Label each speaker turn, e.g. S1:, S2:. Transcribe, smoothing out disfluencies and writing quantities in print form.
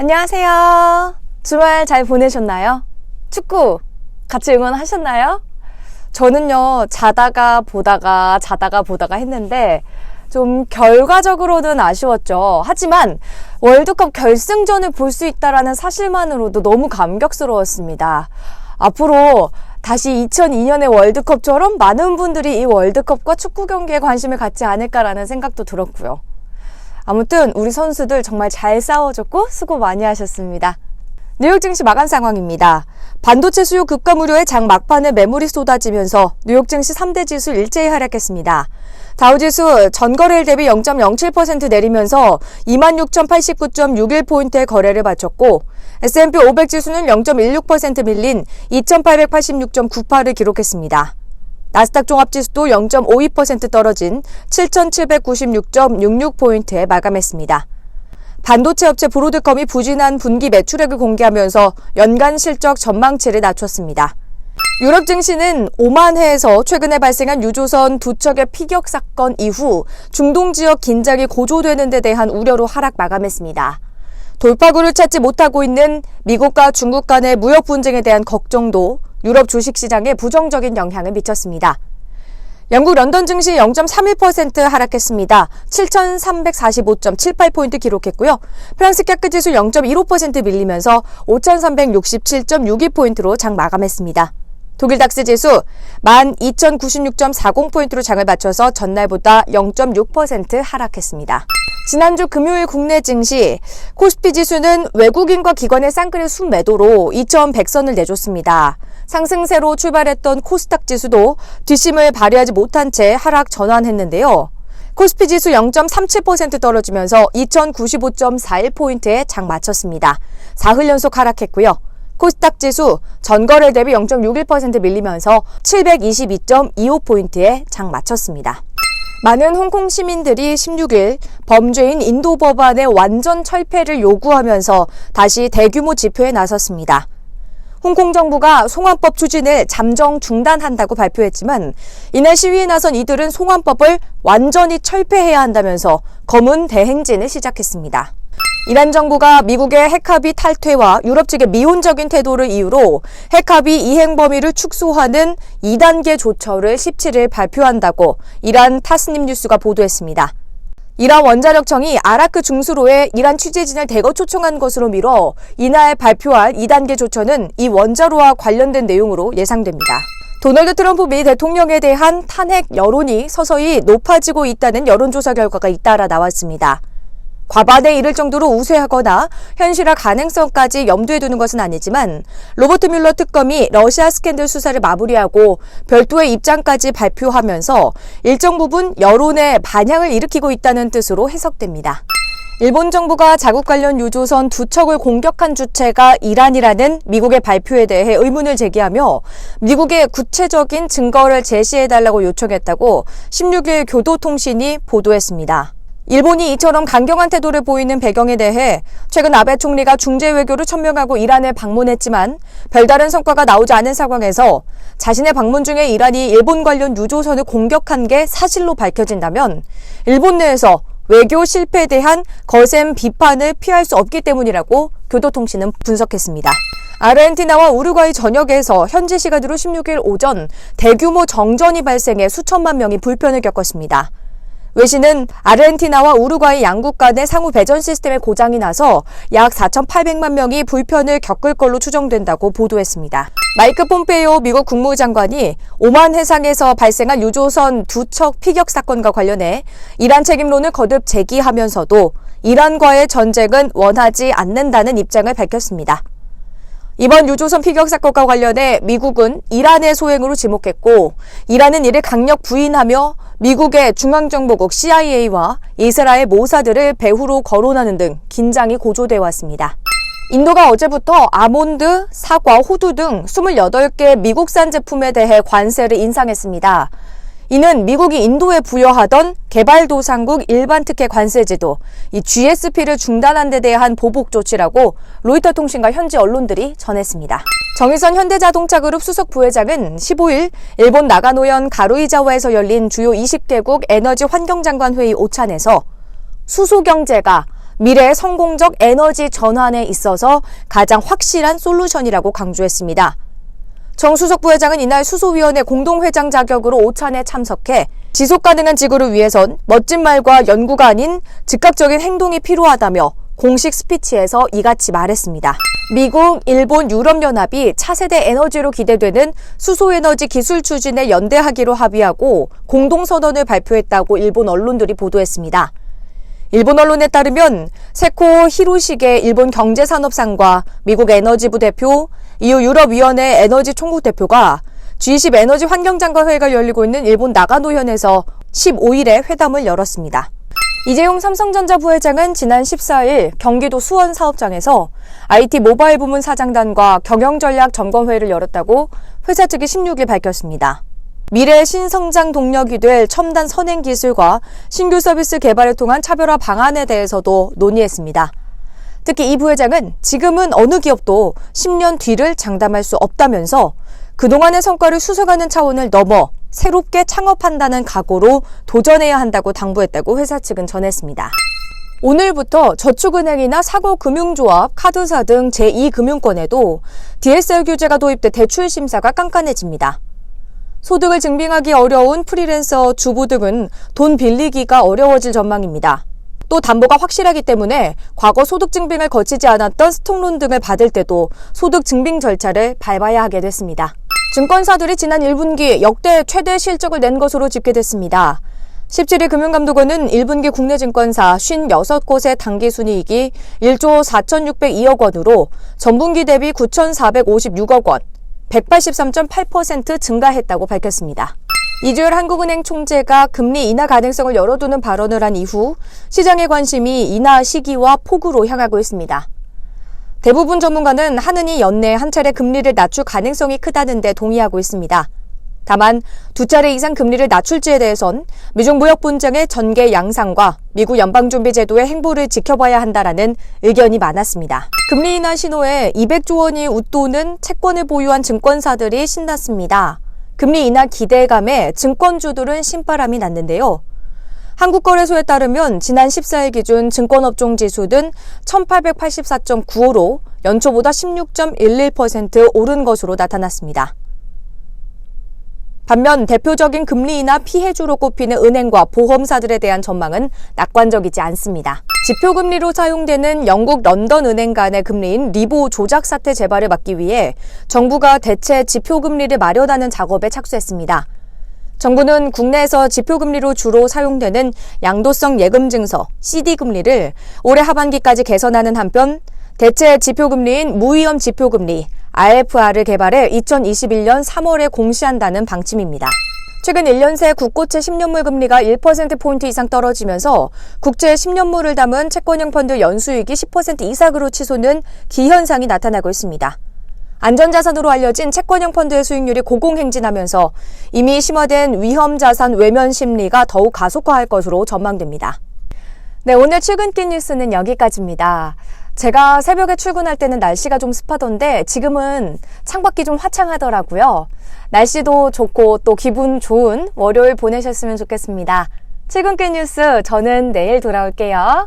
S1: 안녕하세요. 주말 잘 보내셨나요? 축구 같이 응원하셨나요? 저는요, 자다가 보다가 했는데 좀 결과적으로는 아쉬웠죠. 하지만 월드컵 결승전을 볼 수 있다라는 사실만으로도 너무 감격스러웠습니다. 앞으로 다시 2002년의 월드컵처럼 많은 분들이 이 월드컵과 축구 경기에 관심을 갖지 않을까라는 생각도 들었고요. 아무튼 우리 선수들 정말 잘 싸워줬고 수고 많이 하셨습니다. 뉴욕 증시 마감 상황입니다. 반도체 수요 급감 우려에 장 막판에 매물이 쏟아지면서 뉴욕 증시 3대 지수 일제히 하락했습니다. 다우지수 전거래일 대비 0.07% 내리면서 26,089.61포인트의 거래를 마쳤고 S&P 500 지수는 0.16% 밀린 2,886.98을 기록했습니다. 나스닥 종합지수도 0.52% 떨어진 7,796.66포인트에 마감했습니다. 반도체 업체 브로드컴이 부진한 분기 매출액을 공개하면서 연간 실적 전망치를 낮췄습니다. 유럽 증시는 오만해에서 최근에 발생한 유조선 두 척의 피격 사건 이후 중동 지역 긴장이 고조되는 데 대한 우려로 하락 마감했습니다. 돌파구를 찾지 못하고 있는 미국과 중국 간의 무역 분쟁에 대한 걱정도 유럽 주식시장에 부정적인 영향을 미쳤습니다. 영국 런던 증시 0.31% 하락했습니다. 7,345.78포인트 기록했고요. 프랑스 CAC 지수 0.15% 밀리면서 5,367.62포인트로 장 마감했습니다. 독일 닥스 지수 12,096.40포인트로 장을 마쳐서 전날보다 0.6% 하락했습니다. 지난주 금요일 국내 증시 코스피 지수는 외국인과 기관의 쌍끌이 순매도로 2,100선을 내줬습니다. 상승세로 출발했던 코스닥 지수도 뒷심을 발휘하지 못한 채 하락 전환했는데요. 코스피 지수 0.37% 떨어지면서 2,095.41포인트에 장 마쳤습니다. 사흘 연속 하락했고요. 코스닥 지수 전거래 대비 0.61% 밀리면서 722.25포인트에 장 마쳤습니다. 많은 홍콩 시민들이 16일 범죄인 인도 법안의 완전 철폐를 요구하면서 다시 대규모 집회에 나섰습니다. 홍콩 정부가 송환법 추진을 잠정 중단한다고 발표했지만 이날 시위에 나선 이들은 송환법을 완전히 철폐해야 한다면서 검은 대행진을 시작했습니다. 이란 정부가 미국의 핵합의 탈퇴와 유럽 측의 미온적인 태도를 이유로 핵합의 이행 범위를 축소하는 2단계 조처를 17일 발표한다고 이란 타스님 뉴스가 보도했습니다. 이란 원자력청이 아라크 중수로에 이란 취재진을 대거 초청한 것으로 미뤄 이날 발표할 2단계 조처는 이 원자로와 관련된 내용으로 예상됩니다. 도널드 트럼프 미 대통령에 대한 탄핵 여론이 서서히 높아지고 있다는 여론조사 결과가 잇따라 나왔습니다. 과반에 이를 정도로 우세하거나 현실화 가능성까지 염두에 두는 것은 아니지만 로버트 뮬러 특검이 러시아 스캔들 수사를 마무리하고 별도의 입장까지 발표하면서 일정 부분 여론의 반향을 일으키고 있다는 뜻으로 해석됩니다. 일본 정부가 자국 관련 유조선 두 척을 공격한 주체가 이란이라는 미국의 발표에 대해 의문을 제기하며 미국의 구체적인 증거를 제시해달라고 요청했다고 16일 교도통신이 보도했습니다. 일본이 이처럼 강경한 태도를 보이는 배경에 대해 최근 아베 총리가 중재 외교를 천명하고 이란을 방문했지만 별다른 성과가 나오지 않은 상황에서 자신의 방문 중에 이란이 일본 관련 유조선을 공격한 게 사실로 밝혀진다면 일본 내에서 외교 실패에 대한 거센 비판을 피할 수 없기 때문이라고 교도통신은 분석했습니다. 아르헨티나와 우루과이 전역에서 현지 시간으로 16일 오전 대규모 정전이 발생해 수천만 명이 불편을 겪었습니다. 외신은 아르헨티나와 우루과이 양국 간의 상호 배전 시스템의 고장이 나서 약 4,800만 명이 불편을 겪을 걸로 추정된다고 보도했습니다. 마이크 폼페이오 미국 국무장관이 오만 해상에서 발생한 유조선 두 척 피격 사건과 관련해 이란 책임론을 거듭 제기하면서도 이란과의 전쟁은 원하지 않는다는 입장을 밝혔습니다. 이번 유조선 피격 사건과 관련해 미국은 이란의 소행으로 지목했고 이란은 이를 강력 부인하며 미국의 중앙정보국 CIA와 이스라엘 모사드를 배후로 거론하는 등 긴장이 고조돼 왔습니다. 인도가 어제부터 아몬드, 사과, 호두 등 28개 미국산 제품에 대해 관세를 인상했습니다. 이는 미국이 인도에 부여하던 개발도상국 일반특혜 관세제도, 이 GSP를 중단한 데 대한 보복 조치라고 로이터 통신과 현지 언론들이 전했습니다. 정의선 현대자동차그룹 수석 부회장은 15일 일본 나가노현 가루이자와에서 열린 주요 20개국 에너지 환경장관 회의 오찬에서 수소경제가 미래의 성공적 에너지 전환에 있어서 가장 확실한 솔루션이라고 강조했습니다. 정수석 부회장은 이날 수소위원회 공동회장 자격으로 오찬에 참석해 지속가능한 지구를 위해선 멋진 말과 연구가 아닌 즉각적인 행동이 필요하다며 공식 스피치에서 이같이 말했습니다. 미국, 일본, 유럽연합이 차세대 에너지로 기대되는 수소에너지 기술 추진에 연대하기로 합의하고 공동선언을 발표했다고 일본 언론들이 보도했습니다. 일본 언론에 따르면 세코 히로시게 일본 경제산업상과 미국 에너지부 대표, 이후 유럽위원회 에너지 총국 대표가 G20 에너지 환경장관 회의가 열리고 있는 일본 나가노현에서 15일에 회담을 열었습니다. 이재용 삼성전자 부회장은 지난 14일 경기도 수원 사업장에서 IT 모바일 부문 사장단과 경영전략 점검회의를 열었다고 회사 측이 16일 밝혔습니다. 미래의 신성장 동력이 될 첨단 선행 기술과 신규 서비스 개발을 통한 차별화 방안에 대해서도 논의했습니다. 특히 이 부회장은 지금은 어느 기업도 10년 뒤를 장담할 수 없다면서 그동안의 성과를 수석하는 차원을 넘어 새롭게 창업한다는 각오로 도전해야 한다고 당부했다고 회사 측은 전했습니다. 오늘부터 저축은행이나 사고금융조합, 카드사 등 제2금융권에도 DSR 규제가 도입돼 대출 심사가 깐깐해집니다. 소득을 증빙하기 어려운 프리랜서, 주부 등은 돈 빌리기가 어려워질 전망입니다. 또 담보가 확실하기 때문에 과거 소득 증빙을 거치지 않았던 스톡론 등을 받을 때도 소득 증빙 절차를 밟아야 하게 됐습니다. 증권사들이 지난 1분기 역대 최대 실적을 낸 것으로 집계됐습니다. 17일 금융감독원은 1분기 국내 증권사 56곳의 당기순이익이 1조 4,602억 원으로 전분기 대비 9,456억 원, 183.8% 증가했다고 밝혔습니다. 이주열 한국은행 총재가 금리 인하 가능성을 열어두는 발언을 한 이후 시장의 관심이 인하 시기와 폭으로 향하고 있습니다. 대부분 전문가는 하느니 연내 한 차례 금리를 낮출 가능성이 크다는 데 동의하고 있습니다. 다만 두 차례 이상 금리를 낮출지에 대해선 미중 무역 분쟁의 전개 양상과 미국 연방준비제도의 행보를 지켜봐야 한다라는 의견이 많았습니다. 금리 인하 신호에 200조 원이 웃도는 채권을 보유한 증권사들이 신났습니다. 금리 인하 기대감에 증권주들은 신바람이 났는데요. 한국거래소에 따르면 지난 14일 기준 증권업종 지수는 1884.95로 연초보다 16.11% 오른 것으로 나타났습니다. 반면 대표적인 금리 인하 피해주로 꼽히는 은행과 보험사들에 대한 전망은 낙관적이지 않습니다. 지표금리로 사용되는 영국 런던 은행 간의 금리인 리보 조작 사태 재발을 막기 위해 정부가 대체 지표금리를 마련하는 작업에 착수했습니다. 정부는 국내에서 지표금리로 주로 사용되는 양도성 예금증서 CD금리를 올해 하반기까지 개선하는 한편 대체 지표금리인 무위험 지표금리 RFR을 개발해 2021년 3월에 공시한다는 방침입니다. 최근 1년 새 국고채 10년물 금리가 1%포인트 이상 떨어지면서 국채 10년물을 담은 채권형 펀드 연수익이 10% 이상으로 치솟는 기현상이 나타나고 있습니다. 안전자산으로 알려진 채권형 펀드의 수익률이 고공행진하면서 이미 심화된 위험자산 외면 심리가 더욱 가속화할 것으로 전망됩니다. 네, 오늘 출근길 뉴스는 여기까지입니다. 제가 새벽에 출근할 때는 날씨가 좀 습하던데 지금은 창밖이 좀 화창하더라고요. 날씨도 좋고 또 기분 좋은 월요일 보내셨으면 좋겠습니다. 출근길 뉴스 저는 내일 돌아올게요.